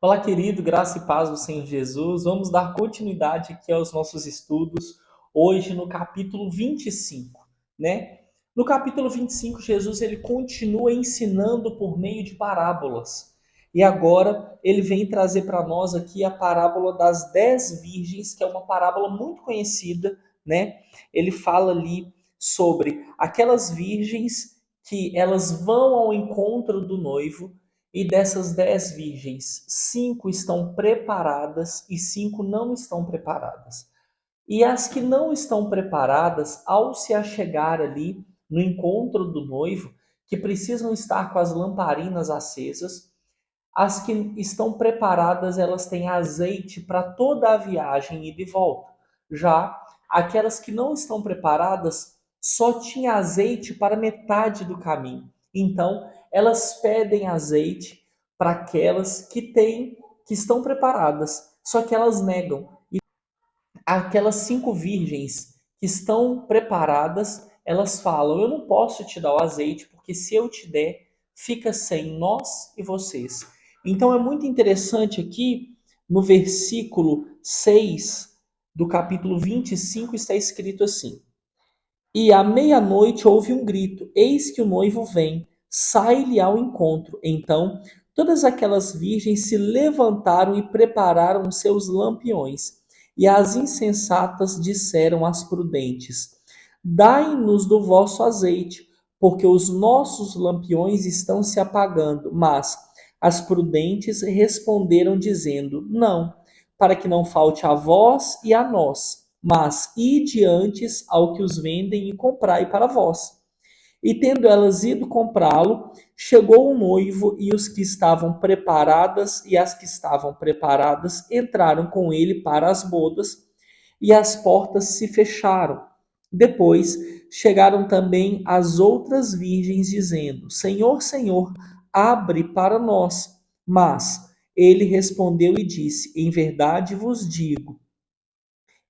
Olá, querido, graça e paz do Senhor Jesus. Vamos dar continuidade aqui aos nossos estudos, hoje no capítulo 25, né? No capítulo 25, Jesus ele continua ensinando por meio de parábolas. E agora ele vem trazer para nós aqui a parábola das 10 virgens, que é uma parábola muito conhecida, né? Ele fala ali sobre aquelas virgens que elas vão ao encontro do noivo, e dessas 10 virgens, 5 estão preparadas e 5 não estão preparadas. E as que não estão preparadas, ao se achegar ali no encontro do noivo, que precisam estar com as lamparinas acesas, as que estão preparadas, elas têm azeite para toda a viagem e de volta. Já aquelas que não estão preparadas, só tinha azeite para metade do caminho. Então, elas pedem azeite para aquelas que estão preparadas, só que elas negam. E aquelas 5 virgens que estão preparadas, elas falam: eu não posso te dar o azeite, porque se eu te der, fica sem nós e vocês. Então é muito interessante aqui, no versículo 6 do capítulo 25, está escrito assim: E à meia-noite houve um grito: Eis que o noivo vem, sai-lhe ao encontro. Então todas aquelas virgens se levantaram e prepararam seus lampiões. E as insensatas disseram às prudentes: Dai-nos do vosso azeite, porque os nossos lampiões estão se apagando. Mas as prudentes responderam, dizendo: Não, para que não falte a vós e a nós, mas ide antes ao que os vendem e comprai para vós. E tendo elas ido comprá-lo, chegou o noivo, e os que estavam preparadas e as que estavam preparadas entraram com ele para as bodas, e as portas se fecharam. Depois chegaram também as outras virgens, dizendo: Senhor, Senhor, abre para nós. Mas ele respondeu e disse: Em verdade vos digo,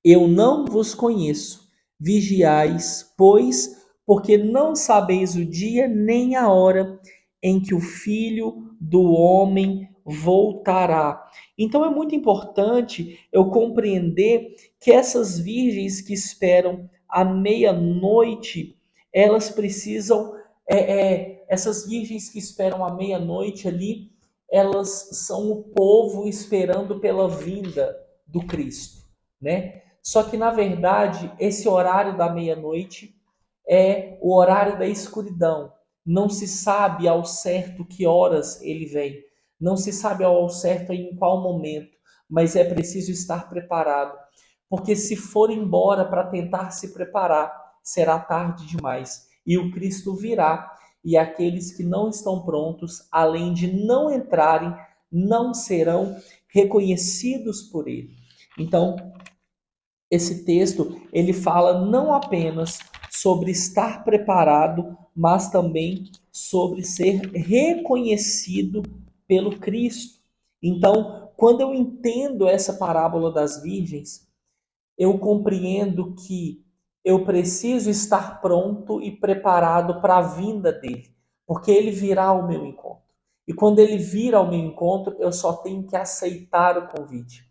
eu não vos conheço. Vigiais, pois, porque não sabeis o dia nem a hora em que o Filho do Homem voltará. Então é muito importante eu compreender que essas virgens que esperam à meia-noite, elas precisam, essas virgens que esperam à meia-noite ali, elas são o povo esperando pela vinda do Cristo, né? Só que, na verdade, esse horário da meia-noite é o horário da escuridão. Não se sabe ao certo que horas ele vem. Não se sabe ao certo em qual momento. Mas é preciso estar preparado. Porque se for embora para tentar se preparar, será tarde demais. E o Cristo virá. E aqueles que não estão prontos, além de não entrarem, não serão reconhecidos por ele. Então, esse texto ele fala não apenas sobre estar preparado, mas também sobre ser reconhecido pelo Cristo. Então, quando eu entendo essa parábola das virgens, eu compreendo que eu preciso estar pronto e preparado para a vinda dele, porque ele virá ao meu encontro. E quando ele vir ao meu encontro, eu só tenho que aceitar o convite.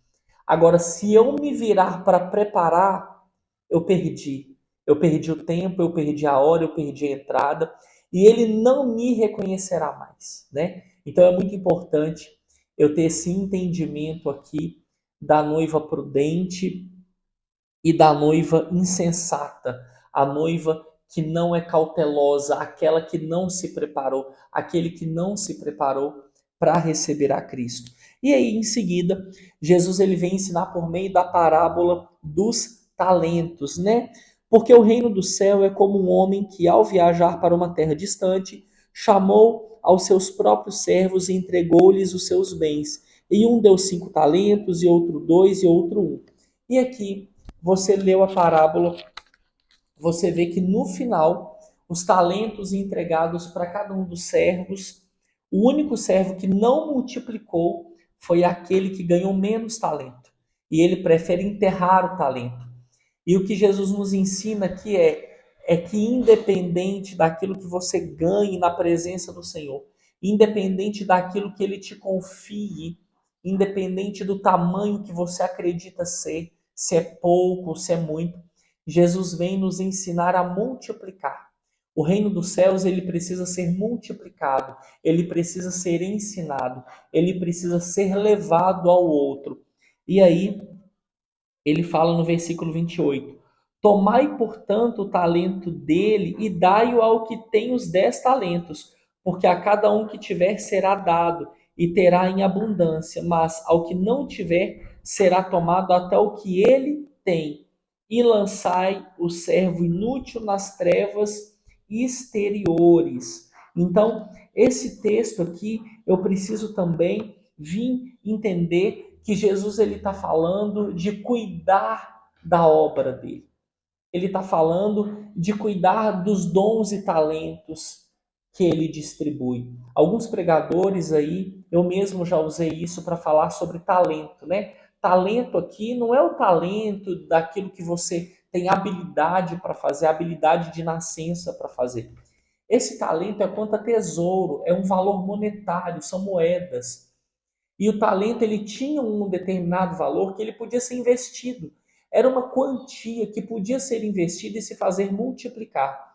Agora, se eu me virar para preparar, eu perdi. Eu perdi o tempo, eu perdi a hora, eu perdi a entrada, e ele não me reconhecerá mais, né? Então é muito importante eu ter esse entendimento aqui da noiva prudente e da noiva insensata, a noiva que não é cautelosa, aquela que não se preparou, aquele que não se preparou para receber a Cristo. E aí, em seguida, Jesus ele vem ensinar por meio da parábola dos talentos, né? Porque o reino do céu é como um homem que, ao viajar para uma terra distante, chamou aos seus próprios servos e entregou-lhes os seus bens. E um deu 5 talentos, e outro 2, e outro um. E aqui você leu a parábola, você vê que no final, os talentos entregados para cada um dos servos, o único servo que não multiplicou foi aquele que ganhou menos talento. E ele prefere enterrar o talento. E o que Jesus nos ensina aqui é que independente daquilo que você ganhe na presença do Senhor, independente daquilo que ele te confie, independente do tamanho que você acredita ser, se é pouco, se é muito. Jesus vem nos ensinar a multiplicar. O reino dos céus, ele precisa ser multiplicado, ele precisa ser ensinado, ele precisa ser levado ao outro. E aí, ele fala no versículo 28, tomai, portanto, o talento dele e dai-o ao que tem os 10 talentos, porque a cada um que tiver será dado e terá em abundância, mas ao que não tiver será tomado até o que ele tem. E lançai o servo inútil nas trevas exteriores. Então, esse texto aqui, eu preciso também vir entender que Jesus ele está falando de cuidar da obra dele. Ele está falando de cuidar dos dons e talentos que ele distribui. Alguns pregadores aí, eu mesmo já usei isso para falar sobre talento, né? Talento aqui não é o talento daquilo que você tem habilidade para fazer, habilidade de nascença para fazer. Esse talento é quanto a tesouro, é um valor monetário, são moedas. E o talento ele tinha um determinado valor que ele podia ser investido. Era uma quantia que podia ser investida e se fazer multiplicar.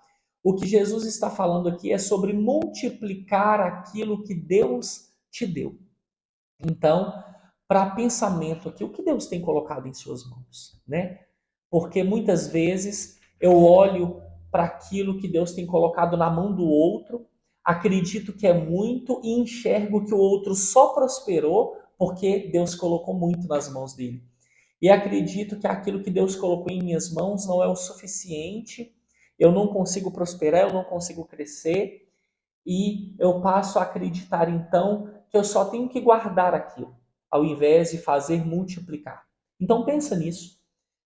O que Jesus está falando aqui é sobre multiplicar aquilo que Deus te deu. Então, para pensamento aqui, o que Deus tem colocado em suas mãos, né? Porque muitas vezes eu olho para aquilo que Deus tem colocado na mão do outro, acredito que é muito e enxergo que o outro só prosperou porque Deus colocou muito nas mãos dele. E acredito que aquilo que Deus colocou em minhas mãos não é o suficiente, eu não consigo prosperar, eu não consigo crescer, e eu passo a acreditar então que eu só tenho que guardar aquilo, ao invés de fazer multiplicar. Então pensa nisso,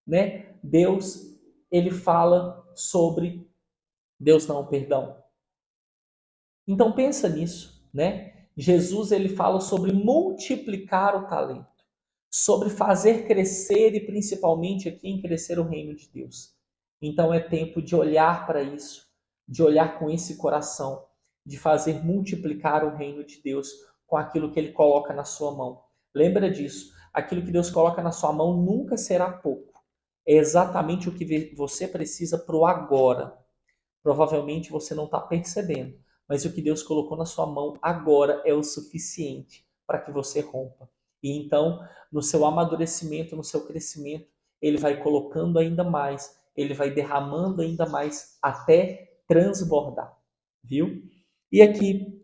né? Deus, ele fala sobre Deus não, perdão. Então pensa nisso, né? Jesus ele fala sobre multiplicar o talento, sobre fazer crescer e principalmente aqui em crescer o reino de Deus. Então é tempo de olhar para isso, de olhar com esse coração, de fazer multiplicar o reino de Deus com aquilo que ele coloca na sua mão. Lembra disso, aquilo que Deus coloca na sua mão nunca será pouco. É exatamente o que você precisa para o agora. Provavelmente você não está percebendo, mas o que Deus colocou na sua mão agora é o suficiente para que você rompa. E então, no seu amadurecimento, no seu crescimento, ele vai colocando ainda mais, ele vai derramando ainda mais até transbordar, viu? E aqui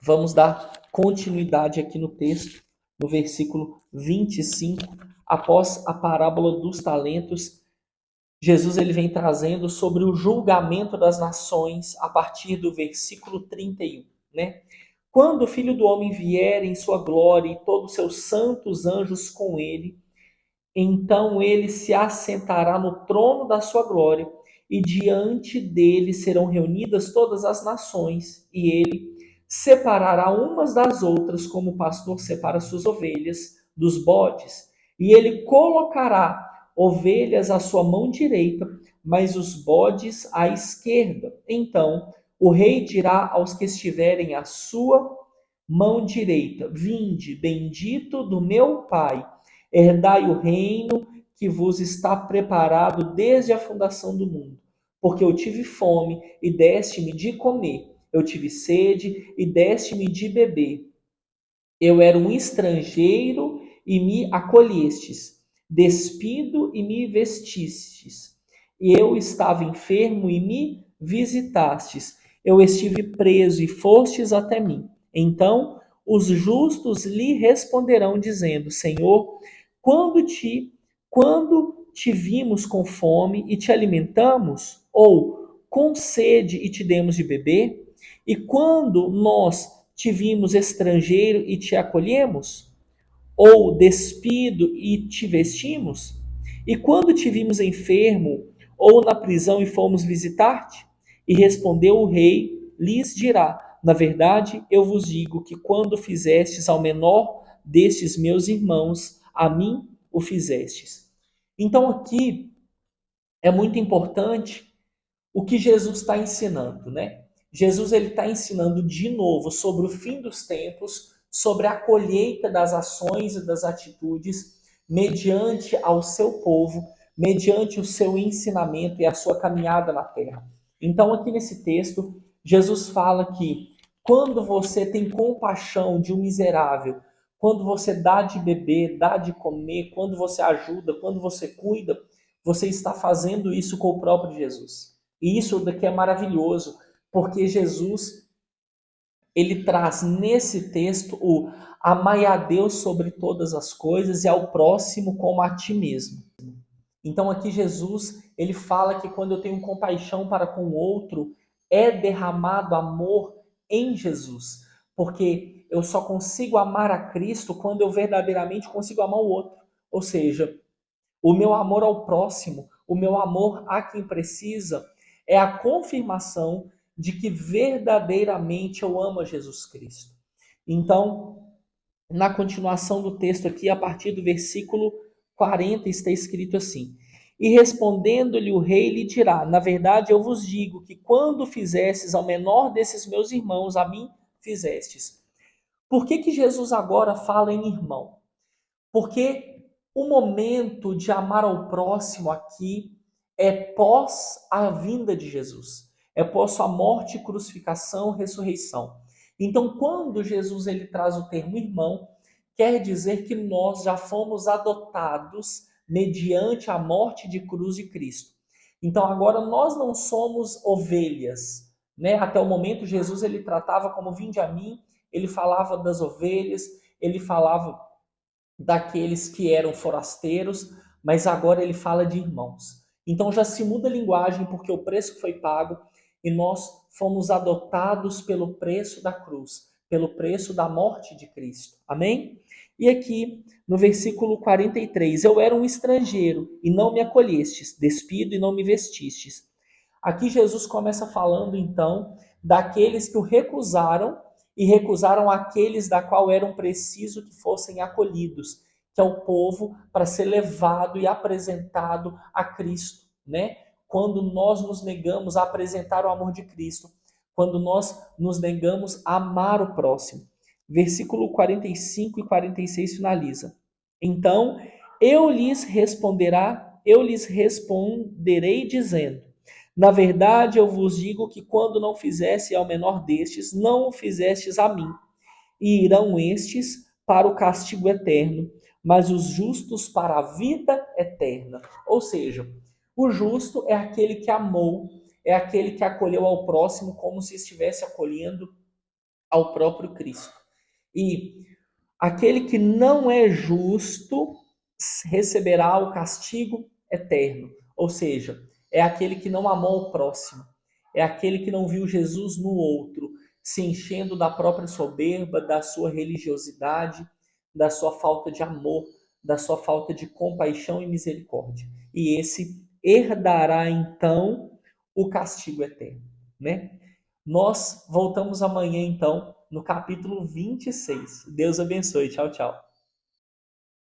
vamos dar continuidade aqui no texto, no versículo 25, após a parábola dos talentos, Jesus ele vem trazendo sobre o julgamento das nações a partir do versículo 31, né? Quando o Filho do Homem vier em sua glória e todos os seus santos anjos com ele, então ele se assentará no trono da sua glória e diante dele serão reunidas todas as nações e ele separará umas das outras como o pastor separa suas ovelhas dos bodes e ele colocará ovelhas à sua mão direita, mas os bodes à esquerda. Então o rei dirá aos que estiverem à sua mão direita: Vinde, bendito do meu Pai, herdai o reino que vos está preparado desde a fundação do mundo. Porque eu tive fome e deste-me de comer, eu tive sede e deste-me de beber. Eu era um estrangeiro e me acolhestes, despido e me vestistes. Eu estava enfermo e me visitastes. Eu estive preso e fostes até mim. Então os justos lhe responderão, dizendo: Senhor, quando te, quando te vimos com fome e te alimentamos, ou com sede e te demos de beber? E quando nós te vimos estrangeiro e te acolhemos? Ou despido e te vestimos? E quando te vimos enfermo ou na prisão e fomos visitar-te? E respondeu o rei, lhes dirá: Na verdade, eu vos digo que quando fizestes ao menor destes meus irmãos, a mim o fizestes. Então aqui é muito importante o que Jesus está ensinando, né? Jesus ele está ensinando de novo sobre o fim dos tempos, sobre a colheita das ações e das atitudes mediante ao seu povo, mediante o seu ensinamento e a sua caminhada na terra. Então, aqui nesse texto, Jesus fala que quando você tem compaixão de um miserável, quando você dá de beber, dá de comer, quando você ajuda, quando você cuida, você está fazendo isso com o próprio Jesus. E isso daqui é maravilhoso, porque Jesus, ele traz nesse texto o amai a Deus sobre todas as coisas e ao próximo como a ti mesmo. Então aqui Jesus, ele fala que quando eu tenho compaixão para com o outro, é derramado amor em Jesus. Porque eu só consigo amar a Cristo quando eu verdadeiramente consigo amar o outro. Ou seja, o meu amor ao próximo, o meu amor a quem precisa, é a confirmação de que verdadeiramente eu amo a Jesus Cristo. Então, na continuação do texto aqui, a partir do versículo 40, está escrito assim: E respondendo-lhe o rei lhe dirá: Na verdade, eu vos digo que quando fizestes ao menor desses meus irmãos, a mim fizestes. Por que Jesus agora fala em irmão? Porque o momento de amar ao próximo aqui é pós a vinda de Jesus. É pós sua morte, crucificação, ressurreição. Então, quando Jesus ele traz o termo irmão, quer dizer que nós já fomos adotados mediante a morte de cruz de Cristo. Então, agora nós não somos ovelhas, né? Até o momento Jesus ele tratava como vinde a mim, ele falava das ovelhas, ele falava daqueles que eram forasteiros, mas agora ele fala de irmãos. Então já se muda a linguagem porque o preço foi pago e nós fomos adotados pelo preço da cruz, pelo preço da morte de Cristo. Amém? E aqui no versículo 43, eu era um estrangeiro e não me acolhestes, despido e não me vestistes. Aqui Jesus começa falando então daqueles que o recusaram e recusaram aqueles da qual eram preciso que fossem acolhidos, que é o povo para ser levado e apresentado a Cristo, né? Quando nós nos negamos a apresentar o amor de Cristo, quando nós nos negamos a amar o próximo. Versículo 45 e 46 finaliza. Então, eu lhes responderei dizendo: Na verdade, eu vos digo que quando não fizesse ao menor destes, não o fizestes a mim. E irão estes para o castigo eterno, mas os justos para a vida eterna. Ou seja, o justo é aquele que amou, é aquele que acolheu ao próximo como se estivesse acolhendo ao próprio Cristo. E aquele que não é justo receberá o castigo eterno. Ou seja, é aquele que não amou o próximo, é aquele que não viu Jesus no outro, se enchendo da própria soberba, da sua religiosidade, da sua falta de amor, da sua falta de compaixão e misericórdia. E esse herdará então o castigo eterno, né? Nós voltamos amanhã então no capítulo 26. Deus abençoe. Tchau, tchau.